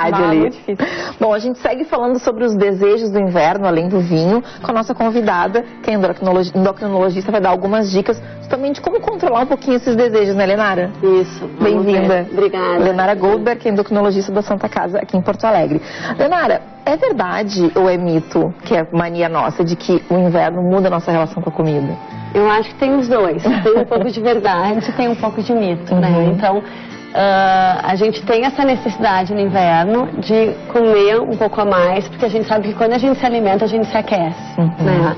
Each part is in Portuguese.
Muito difícil. Bom, a gente segue falando sobre os desejos do inverno, além do vinho, com a nossa convidada, que é endocrinologista, vai dar algumas dicas justamente de como controlar um pouquinho esses desejos, né, Lenara? Isso. Bem-vinda. Obrigada. Lenara Goldberg, que é endocrinologista da Santa Casa aqui em Porto Alegre. Lenara, é verdade ou é mito, que é mania nossa, de que o inverno muda a nossa relação com a comida? Eu acho que tem os dois. Tem um pouco de verdade e tem um pouco de mito, né? Então, a gente tem essa necessidade no inverno de comer um pouco a mais, porque a gente sabe que quando a gente se alimenta, a gente se aquece, né?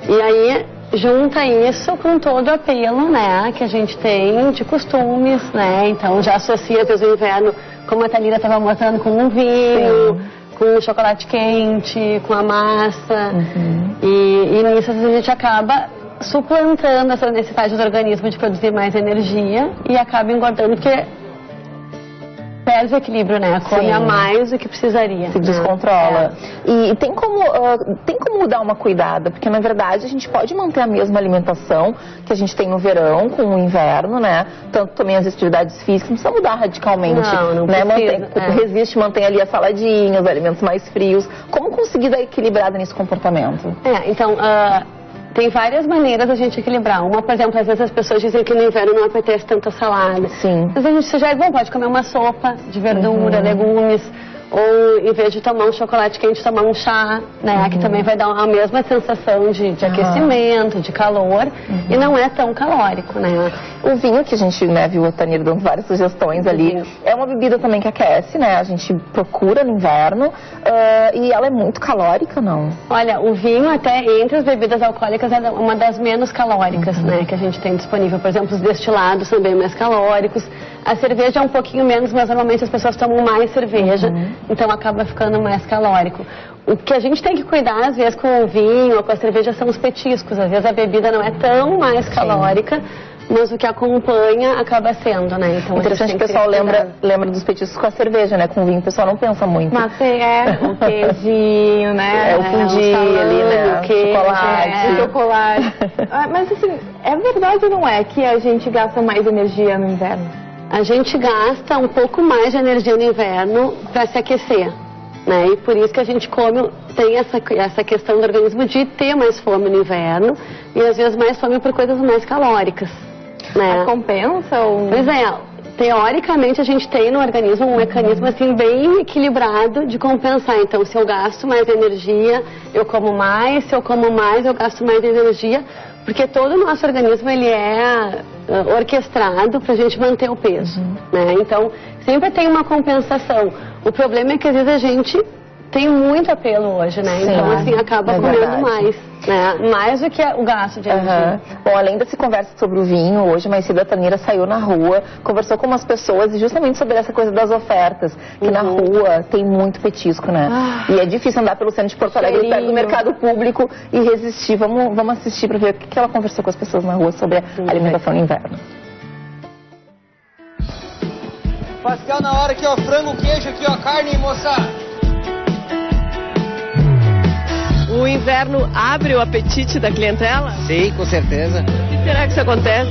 E aí, junta isso com todo o apelo, né, que a gente tem de costumes, né? Então, já associa, às vezes, o inverno, como a Thalira estava mostrando, com um vinho, com o chocolate quente, com a massa. E nisso, a gente acaba suplantando essa necessidade do organismo de produzir mais energia e acaba engordando, porque perde o equilíbrio, né? Come a mais do que precisaria. Se descontrola. E tem como dar uma cuidada, porque na verdade a gente pode manter a mesma alimentação que a gente tem no verão com o inverno, né? Tanto também as atividades físicas, não precisa mudar radicalmente. Não né? precisa. Mantém ali as saladinhas, os alimentos mais frios. Como conseguir dar equilibrada nesse comportamento? Então, tem várias maneiras da gente equilibrar. Uma, por exemplo, às vezes as pessoas dizem que no inverno não apetece tanta salada. Sim. Mas a gente sugere, bom, pode comer uma sopa de verdura, legumes, ou em vez de tomar um chocolate quente, tomar um chá, né? Que também vai dar a mesma sensação de aquecimento, de calor, e não é tão calórico, né? O vinho, que a gente, né, viu a Tânia dando várias sugestões ali, é uma bebida também que aquece, né? A gente procura no inverno, e ela é muito calórica, não? Olha, o vinho até entre as bebidas alcoólicas é uma das menos calóricas, né, que a gente tem disponível. Por exemplo, os destilados são bem mais calóricos. A cerveja é um pouquinho menos, mas normalmente as pessoas tomam mais cerveja, então acaba ficando mais calórico. O que a gente tem que cuidar, às vezes, com o vinho ou com a cerveja são os petiscos. Às vezes a bebida não é tão mais calórica, mas o que acompanha acaba sendo, né? Então, interessante que o pessoal lembra dos petiscos com a cerveja, né? Com o vinho o pessoal não pensa muito. Mas o queijinho, né? O fundi ali, né? O chocolate. Mas assim, é verdade ou não é que a gente gasta mais energia no inverno? A gente gasta um pouco mais de energia no inverno para se aquecer, né? E por isso que a gente tem essa questão do organismo de ter mais fome no inverno e às vezes mais fome por coisas mais calóricas, né? Compensa ou... Pois é, teoricamente a gente tem no organismo um mecanismo assim bem equilibrado de compensar. Então, se eu gasto mais energia, eu como mais, se eu como mais, eu gasto mais energia, porque todo o nosso organismo ele é orquestrado para a gente manter o peso, né? Então, sempre tem uma compensação. O problema é que às vezes a gente tem muito apelo hoje, né? Então, assim, acaba comendo mais, né? Mais do que o gasto de energia. Bom, além dessa conversa sobre o vinho, hoje mais cedo a Tânia saiu na rua, conversou com umas pessoas e justamente sobre essa coisa das ofertas, que na rua tem muito petisco, né? E é difícil andar pelo centro de Porto Alegre, perto do mercado público e resistir. Vamos assistir para ver o que ela conversou com as pessoas na rua sobre a alimentação no inverno. Pastel na hora aqui, ó, frango, queijo aqui, ó, carne, moça. O inverno abre o apetite da clientela? Sim, com certeza. Por que será que isso acontece?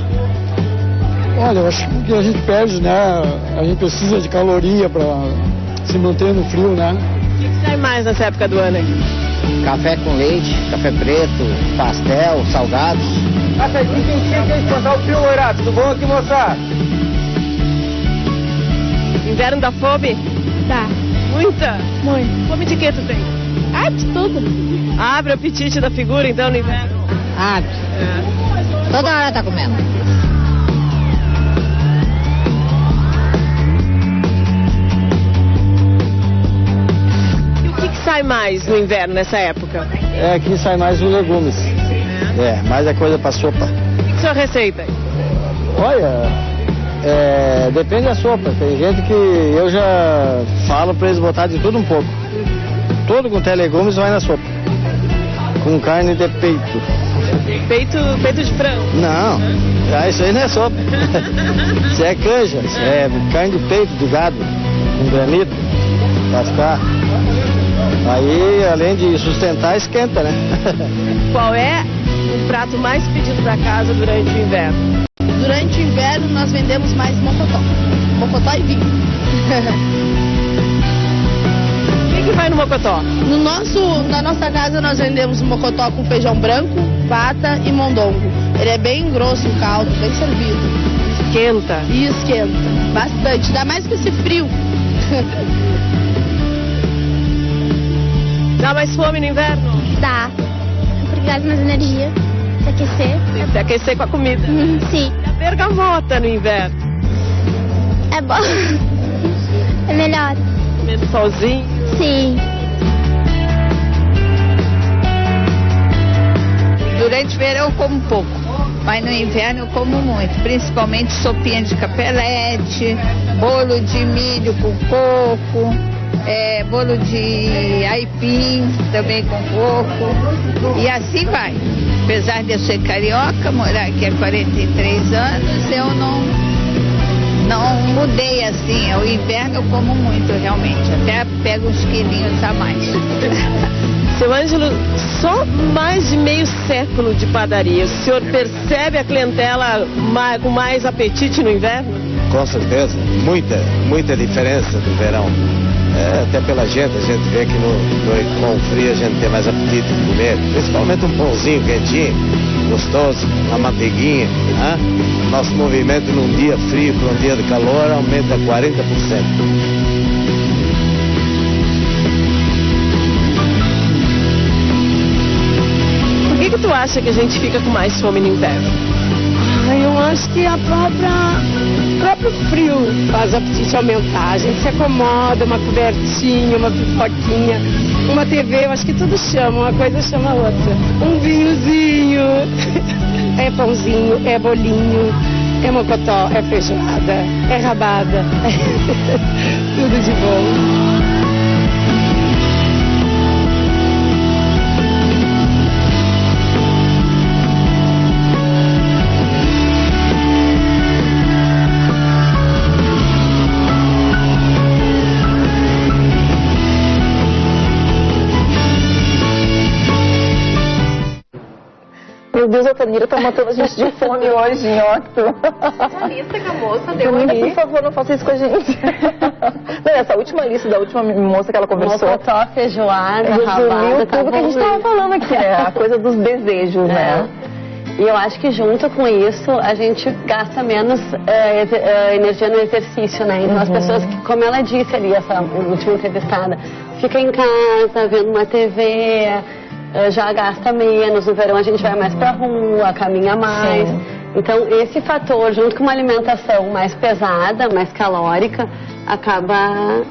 Olha, eu acho que a gente perde, né? A gente precisa de caloria para se manter no frio, né? O que sai mais nessa época do ano aqui? Café com leite, café preto, pastel, salgados. Cafézinho quentinho aqui, espantar o frio, loira. Tudo bom aqui, moça? Inverno dá fome? Tá. Muita? Muito. Fome de que tu tem? Ah, de tudo. Abre o apetite da figura, então, no inverno? Abre. Toda hora tá comendo. E o que sai mais no inverno, nessa época? Aqui sai mais os legumes. Mais a coisa pra sopa. O que é a sua receita? Olha, depende da sopa. Tem gente que eu já falo pra eles botar de tudo um pouco. Tudo com legumes vai na sopa. Com carne de peito. Peito de frango? Não, isso aí não é sopa. Isso é canja, isso é carne de peito de gado, com granito, lascar. Aí, além de sustentar, esquenta, né? Qual é o prato mais pedido da casa durante o inverno? Durante o inverno nós vendemos mais mocotó. Mocotó e vinho. mocotó? Na nossa casa nós vendemos mocotó com feijão branco, pata e mondongo. Ele é bem grosso, o caldo, bem servido. Esquenta. E esquenta, bastante, ainda mais com esse frio. Dá mais fome no inverno? Dá, porque gasta mais energia, se aquecer. Se aquecer com a comida. Sim. E a bergamota no inverno? É bom, é melhor. Comendo solzinho? Sim. Durante o verão eu como pouco, mas no inverno eu como muito, principalmente sopinha de capelete, bolo de milho com coco, bolo de aipim também com coco, e assim vai. Apesar de eu ser carioca, morar aqui há 43 anos, eu não mudei assim. O inverno eu como muito, realmente, até pego uns quilinhos a mais. Seu Ângelo, só mais de meio século de padaria. O senhor percebe a clientela com mais apetite no inverno? Com certeza, muita diferença do verão. Até pela gente, a gente vê que com o frio a gente tem mais apetite de comer. Principalmente um pãozinho quentinho, gostoso, uma manteiguinha. Né? Nosso movimento num dia frio para um dia de calor aumenta 40%. Por que tu acha que a gente fica com mais fome no inverno? Eu acho que o próprio frio faz o apetite aumentar. A gente se acomoda, uma cobertinha, uma pipoquinha, uma TV, eu acho que tudo chama, uma coisa chama a outra. Um vinhozinho, é pãozinho, é bolinho, é mocotó, é feijoada, é rabada, tudo de bom. Meu Deus, a Tanira tá matando a gente de fome hoje, em Octo. Essa lista que a moça deu Tanira, ali. por favor, não faça isso com a gente. Não, essa última lista da última moça que ela conversou. Mocotó, feijoada, resumiu rabada, tudo que a gente tava falando aqui, né? A coisa dos desejos, né? E eu acho que junto com isso a gente gasta menos energia no exercício, né? Então as pessoas que, como ela disse ali, essa última entrevistada, fica em casa vendo uma TV, já gasta menos. No verão a gente vai mais pra rua, caminha mais. Sim. Então esse fator, junto com uma alimentação mais pesada, mais calórica, acaba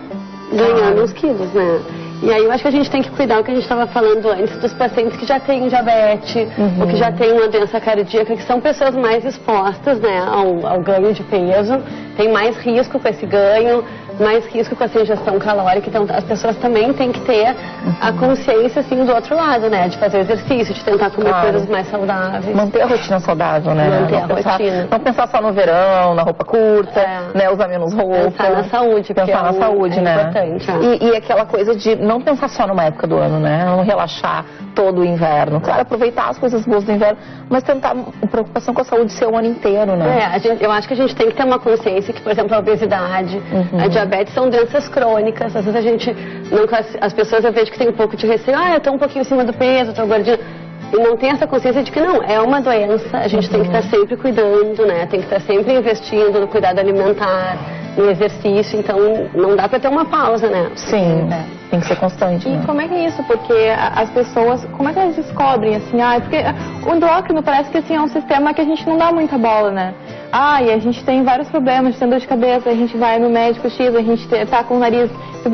ganhando uns quilos, né? E aí eu acho que a gente tem que cuidar, o que a gente estava falando antes, dos pacientes que já têm diabetes, ou que já têm uma doença cardíaca, que são pessoas mais expostas, né, ao ganho de peso, tem mais risco com esse ganho, mais risco com essa ingestão calórica. Então as pessoas também têm que ter a consciência, assim, do outro lado, né, de fazer exercício, de tentar comer coisas mais saudáveis. Manter a rotina saudável, né? Manter a rotina. Não pensar só no verão, na roupa curta, né, usar menos roupa. Pensar na saúde, pensar na saúde, né? Importante. E aquela coisa de não pensar só numa época do ano, né? Não relaxar todo o inverno. Claro, aproveitar as coisas boas do inverno, mas tentar preocupação com a saúde ser o ano inteiro, né? Eu acho que a gente tem que ter uma consciência que, por exemplo, a obesidade, a diabetes são doenças crônicas. Às vezes a gente não... As pessoas, eu vejo que tem um pouco de receio. Eu tô um pouquinho acima do peso, tô gordinha. E não tem essa consciência de que não, é uma doença. A gente tem que estar sempre cuidando, né? Tem que estar sempre investindo no cuidado alimentar, no exercício. Então, não dá pra ter uma pausa, né? Sim, tem que ser constante. E como é que é isso? Porque as pessoas, como é que elas descobrem, assim? Porque o endócrino parece que, assim, é um sistema que a gente não dá muita bola, né? E a gente tem vários problemas, tem dor de cabeça, a gente vai no médico X, a gente tá com o nariz,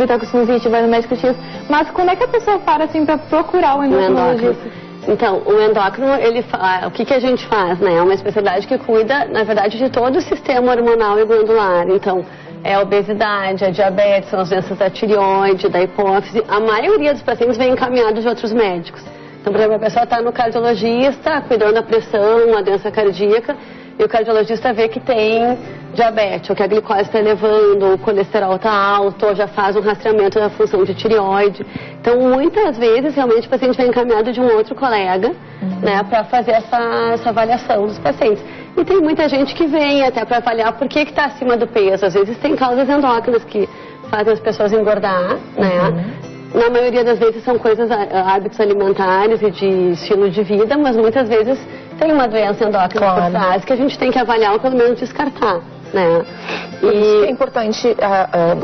tá com sinusite, vai no médico X. Mas como é que a pessoa para, assim, pra procurar o endocrinologista? Então, o endócrino, ele o que a gente faz, né? É uma especialidade que cuida, na verdade, de todo o sistema hormonal e glandular. Então, é a obesidade, a diabetes, são as doenças da tireoide, da hipófise. A maioria dos pacientes vem encaminhados de outros médicos. Então, por exemplo, a pessoa está no cardiologista, cuidando da pressão, a doença cardíaca, e o cardiologista vê que tem diabetes, ou que a glicose está elevando, ou o colesterol está alto, ou já faz um rastreamento da função de tireoide. Então, muitas vezes, realmente, o paciente vem encaminhado de um outro colega, né, para fazer essa avaliação dos pacientes. E tem muita gente que vem até para avaliar por que está acima do peso. Às vezes tem causas endócrinas que fazem as pessoas engordar, né? na maioria das vezes são coisas, hábitos alimentares e de estilo de vida, mas muitas vezes tem uma doença endócrina por trás que a gente tem que avaliar ou pelo menos descartar, né? Por isso que é importante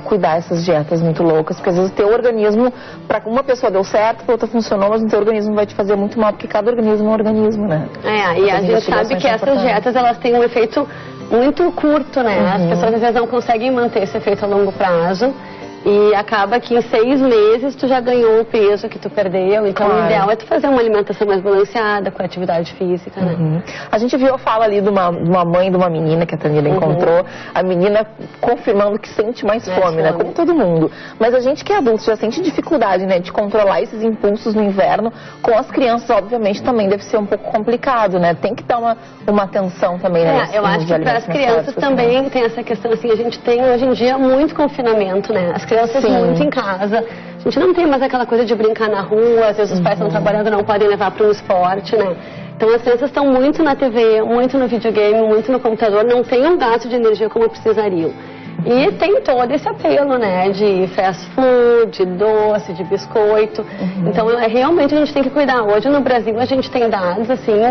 cuidar dessas dietas muito loucas, porque às vezes o teu organismo, para uma pessoa deu certo, para outra funcionou, mas o teu organismo vai te fazer muito mal, porque cada organismo é um organismo, né? E a gente sabe que essas dietas, elas têm um efeito muito curto, né? As pessoas às vezes não conseguem manter esse efeito a longo prazo. E acaba que em 6 meses tu já ganhou o peso que tu perdeu. Então o ideal é tu fazer uma alimentação mais balanceada, com atividade física, né? A gente viu a fala ali de uma mãe de uma menina que a Tanira encontrou. A menina confirmando que sente mais fome, né? Como todo mundo. Mas a gente que é adulto já sente dificuldade, né? De controlar esses impulsos no inverno. Com as crianças, obviamente, também deve ser um pouco complicado, né? Tem que dar uma atenção também, né? Eu acho que para as crianças também tem essa questão, assim, a gente tem hoje em dia muito confinamento, né? As crianças muito em casa. A gente não tem mais aquela coisa de brincar na rua, às vezes os pais estão trabalhando, não podem levar para um esporte, né? Então as crianças estão muito na TV, muito no videogame, muito no computador, não tem um gasto de energia como precisariam. E tem todo esse apelo, né, de fast food, de doce, de biscoito. Então realmente a gente tem que cuidar. Hoje no Brasil a gente tem dados, assim,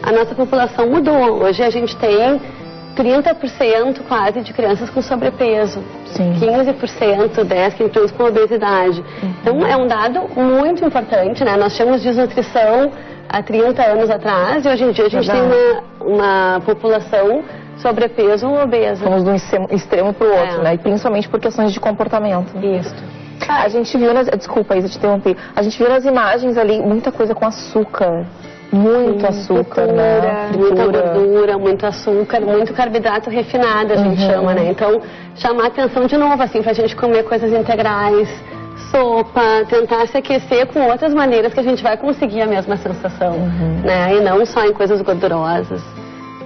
a nossa população mudou. Hoje a gente tem 30% quase de crianças com sobrepeso, 15%, 10% com obesidade. Então é um dado muito importante, né? Nós tínhamos desnutrição há 30 anos atrás e hoje em dia a gente tem uma população sobrepeso ou obesa. Vamos de um extremo para o outro, né? E principalmente por questões de comportamento. Isso. A gente viu, desculpa, Isa, te interrompi. A gente viu nas imagens ali muita coisa com açúcar. Muito açúcar, né? Muita gordura, muito açúcar, muito carboidrato refinado, a gente chama, né? Então, chamar atenção de novo, assim, pra gente comer coisas integrais, sopa, tentar se aquecer com outras maneiras que a gente vai conseguir a mesma sensação, né? E não só em coisas gordurosas.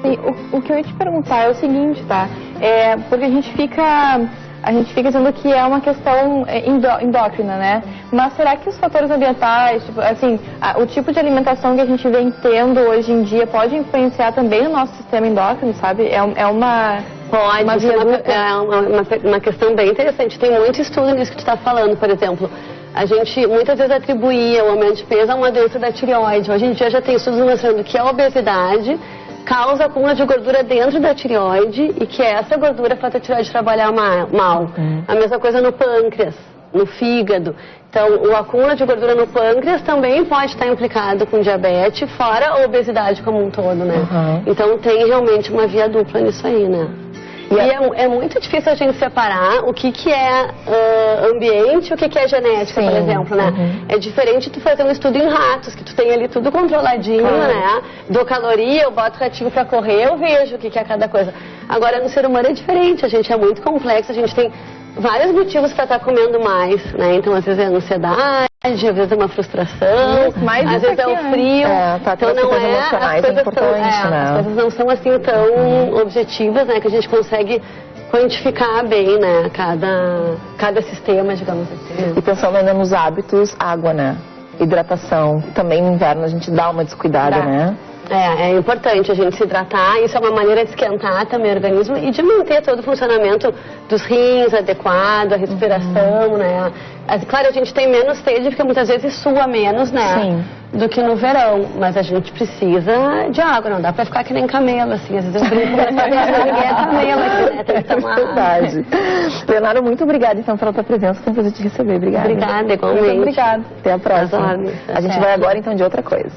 Sim, o que eu ia te perguntar é o seguinte, tá? Porque a gente fica dizendo que é uma questão endócrina, né? Mas será que os fatores ambientais, tipo, assim, o tipo de alimentação que a gente vem tendo hoje em dia pode influenciar também o nosso sistema endócrino, sabe? Pode, uma questão bem interessante. Tem muito estudo nisso que tu está falando, por exemplo. A gente muitas vezes atribuía o aumento de peso a uma doença da tireoide. Hoje em dia já tem estudos mostrando que a obesidade causa acúmulo de gordura dentro da tireoide e que essa gordura faz a tireoide trabalhar mal. A mesma coisa no pâncreas, no fígado. Então, o acúmulo de gordura no pâncreas também pode estar implicado com diabetes, fora a obesidade como um todo, né? Então, tem realmente uma via dupla nisso aí, né? E é muito difícil a gente separar o que é ambiente e o que é genética, por exemplo, né? É diferente tu fazer um estudo em ratos, que tu tem ali tudo controladinho, né? Dou caloria, eu boto ratinho pra correr, eu vejo o que é cada coisa. Agora, no ser humano é diferente, a gente é muito complexo, a gente tem vários motivos para estar comendo mais, né? Então, às vezes é ansiedade, às vezes é uma frustração, às vezes é o frio. Então não é, as coisas as coisas não são assim tão objetivas, né? Que a gente consegue quantificar bem, né? Cada sistema, digamos assim. E pensando ainda nos hábitos, água, né? Hidratação. Também no inverno a gente dá uma descuidada, né? É importante a gente se hidratar, isso é uma maneira de esquentar também o organismo e de manter todo o funcionamento dos rins adequado, a respiração, né? Claro, a gente tem menos sede porque muitas vezes sua menos, né? Do que no verão, mas a gente precisa de água, não dá pra ficar que nem camelo, assim, às vezes eu brinco com essa ninguém é camelo aqui, né? Tem que tomar verdade. Leonardo, muito obrigada então pela tua presença, foi um prazer te receber, obrigada. Obrigada, igualmente. Muito obrigada. Até a próxima. A gente vai agora então de outra coisa.